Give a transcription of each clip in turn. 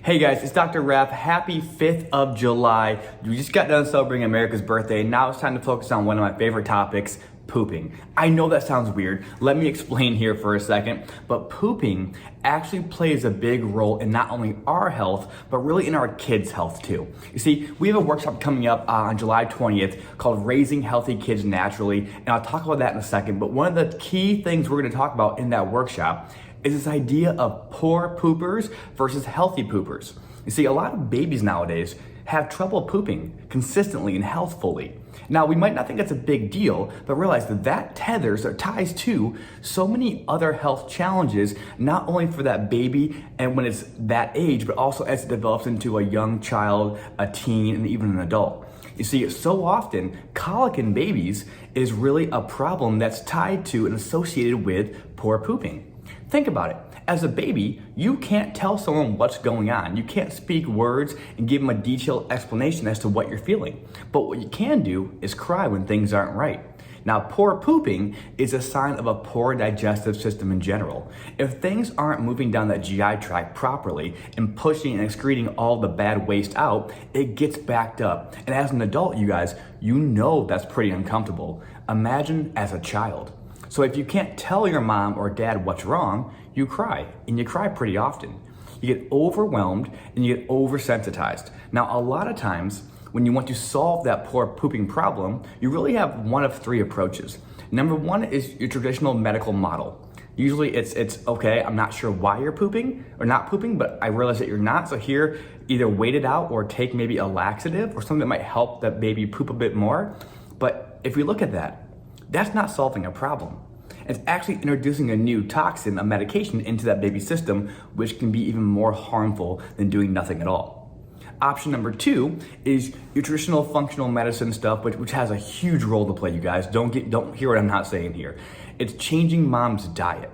Hey guys, it's Dr. Raf. Happy 5th of July. We just got done celebrating America's birthday. Now it's time to focus on one of my favorite topics, pooping. I know that sounds weird. Let me explain here for a second. But pooping actually plays a big role in not only our health, but really in our kids' health too. You see, we have a workshop coming up on July 20th called Raising Healthy Kids Naturally. And I'll talk about that in a second. But one of the key things we're going to talk about in that workshop is this idea of poor poopers versus healthy poopers. You see, a lot of babies nowadays have trouble pooping consistently and healthfully. Now, we might not think that's a big deal, but realize that that tethers or ties to so many other health challenges, not only for that baby and when it's that age, but also as it develops into a young child, a teen, and even an adult. You see, so often, colic in babies is really a problem that's tied to and associated with poor pooping. Think about it. As a baby, you can't tell someone what's going on. You can't speak words and give them a detailed explanation as to what you're feeling. But what you can do is cry when things aren't right. Now, poor pooping is a sign of a poor digestive system in general. If things aren't moving down that GI tract properly and pushing and excreting all the bad waste out, it gets backed up. And as an adult, you guys, you know that's pretty uncomfortable. Imagine as a child. So if you can't tell your mom or dad what's wrong, you cry, and you cry pretty often. You get overwhelmed and you get oversensitized. Now, a lot of times when you want to solve that poor pooping problem, you really have one of three approaches. Number one is your traditional medical model. Usually it's okay, I'm not sure why you're pooping or not pooping, but I realize that you're not. So here, either wait it out or take maybe a laxative or something that might help that baby poop a bit more. But if we look at that, that's not solving a problem. It's actually introducing a new toxin, a medication, into that baby's system, which can be even more harmful than doing nothing at all. Option number two is your traditional functional medicine stuff, which has a huge role to play, you guys. Don't hear what I'm not saying here. It's changing mom's diet.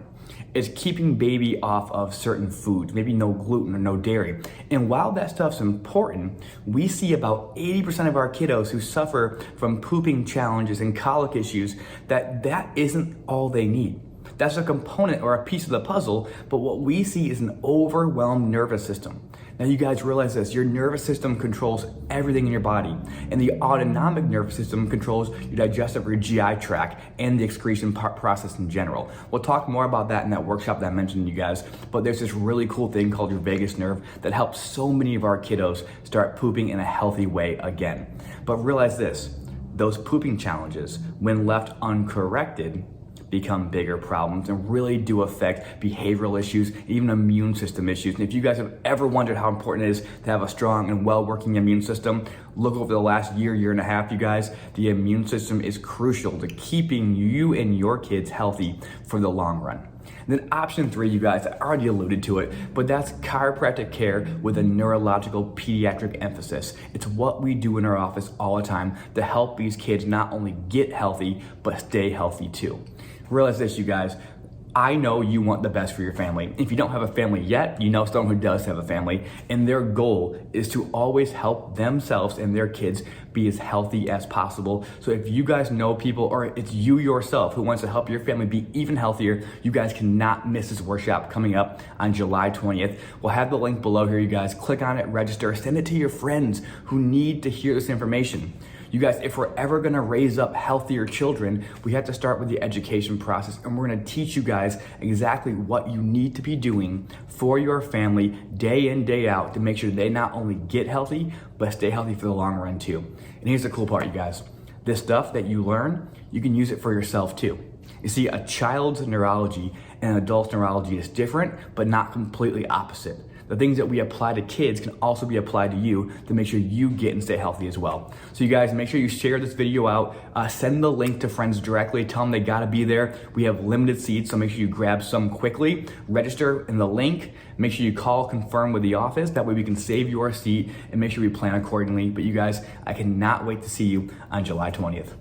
It's keeping baby off of certain foods, maybe no gluten or no dairy. And while that stuff's important, we see about 80% of our kiddos who suffer from pooping challenges and colic issues that isn't all they need. That's a component or a piece of the puzzle, but what we see is an overwhelmed nervous system. Now you guys realize this, your nervous system controls everything in your body, and the autonomic nervous system controls your digestive or GI tract and the excretion process in general. We'll talk more about that in that workshop that I mentioned to you guys, but there's this really cool thing called your vagus nerve that helps so many of our kiddos start pooping in a healthy way again. But realize this, those pooping challenges, when left uncorrected, become bigger problems and really do affect behavioral issues, even immune system issues. And if you guys have ever wondered how important it is to have a strong and well-working immune system, look over the last year and a half, you guys. The immune system is crucial to keeping you and your kids healthy for the long run. And then option three, you guys, I already alluded to it, but that's chiropractic care with a neurological pediatric emphasis. It's what we do in our office all the time to help these kids not only get healthy, but stay healthy too. Realize this, you guys, I know you want the best for your family. If you don't have a family yet, you know someone who does have a family, and their goal is to always help themselves and their kids be as healthy as possible. So if you guys know people, or it's you yourself who wants to help your family be even healthier, you guys cannot miss this workshop coming up on July 20th. We'll have the link below here, you guys. Click on it, register, send it to your friends who need to hear this information. You guys, if we're ever gonna raise up healthier children, we have to start with the education process, and we're gonna teach you guys exactly what you need to be doing for your family day in, day out to make sure they not only get healthy, but stay healthy for the long run too. And here's the cool part, you guys. This stuff that you learn, you can use it for yourself too. You see, a child's neurology and an adult's neurology is different, but not completely opposite. The things that we apply to kids can also be applied to you to make sure you get and stay healthy as well. So you guys, make sure you share this video out, send the link to friends directly, tell them they gotta be there. We have limited seats, so make sure you grab some quickly, register in the link, make sure you call, confirm with the office, that way we can save your seat and make sure we plan accordingly. But you guys, I cannot wait to see you on July 20th.